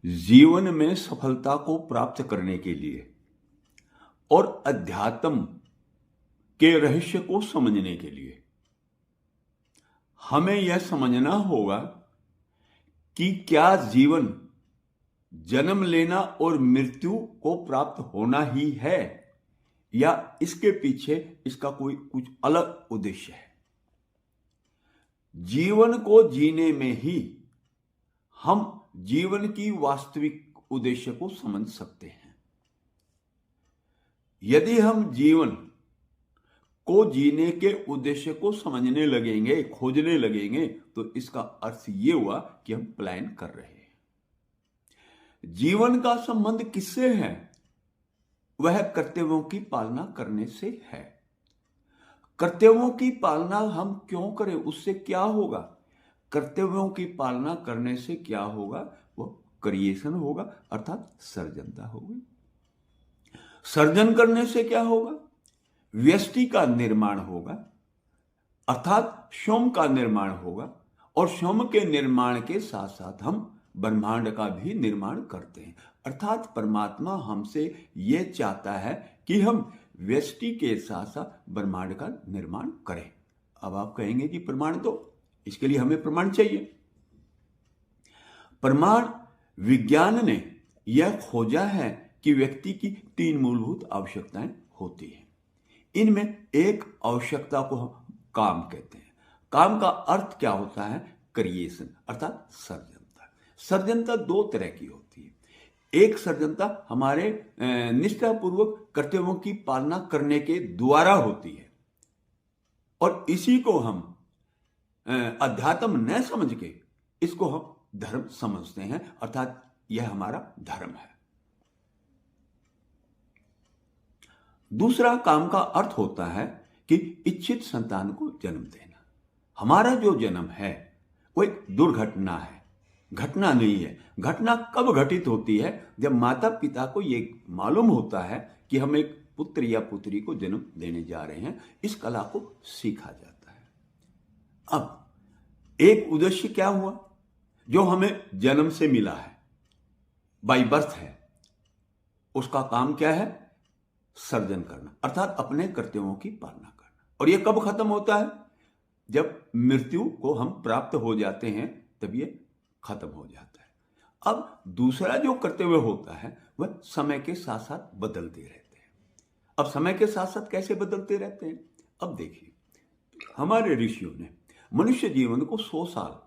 जीवन में सफलता को प्राप्त करने के लिए और अध्यात्म के रहस्य को समझने के लिए हमें यह समझना होगा कि क्या जीवन जन्म लेना और मृत्यु को प्राप्त होना ही है या इसके पीछे इसका कोई कुछ अलग उद्देश्य है। जीवन को जीने में ही हम जीवन की वास्तविक उद्देश्य को समझ सकते हैं। यदि हम जीवन को जीने के उद्देश्य को समझने लगेंगे, खोजने लगेंगे, तो इसका अर्थ यह हुआ कि हम प्लान कर रहे हैं। जीवन का संबंध किससे है? वह कर्तव्यों की पालना करने से है। कर्तव्यों की पालना हम क्यों करें? उससे क्या होगा? कर्तव्यों की पालना करने से क्या होगा? वो क्रिएशन होगा, अर्थात सर्जनता होगी। सर्जन करने से क्या होगा? व्यष्टि का निर्माण होगा, अर्थात स्वयं का निर्माण होगा, और स्वयं के निर्माण के साथ साथ हम ब्रह्मांड का भी निर्माण करते हैं। अर्थात परमात्मा हमसे यह चाहता है कि हम व्यष्टि के साथ साथ ब्रह्मांड का निर्माण करें। अब आप कहेंगे कि प्रमाण दो, इसके लिए हमें प्रमाण चाहिए। प्रमाण विज्ञान ने यह खोजा है कि व्यक्ति की 3 मूलभूत आवश्यकताएं होती हैं। इनमें एक आवश्यकता को हम काम कहते हैं। काम का अर्थ क्या होता है? क्रिएशन, अर्थात सर्जनता। सर्जनता 2 तरह की होती है। एक सर्जनता हमारे निष्ठापूर्वक कर्तव्यों की पालना करने के द्वारा होती है, और इसी को हम अध्यात्म न समझ के इसको हम धर्म समझते हैं, अर्थात यह हमारा धर्म है। दूसरा काम का अर्थ होता है कि इच्छित संतान को जन्म देना। हमारा जो जन्म है वो एक दुर्घटना है, घटना नहीं है। घटना कब घटित होती है? जब माता पिता को ये मालूम होता है कि हम एक पुत्र या पुत्री को जन्म देने जा रहे हैं। इस कला को सीखा जाता है। अब एक उद्देश्य क्या हुआ जो हमें जन्म से मिला है, बाय बर्थ है। उसका काम क्या है? सर्जन करना, अर्थात अपने कर्तव्यों की पालना करना। और यह कब खत्म होता है? जब मृत्यु को हम प्राप्त हो जाते हैं, तब यह खत्म हो जाता है। अब दूसरा जो कर्तव्य होता है वह समय के साथ साथ बदलते रहते हैं। अब समय के साथ साथ कैसे बदलते रहते हैं? अब देखिए, हमारे ऋषियों ने मनुष्य जीवन को 100 साल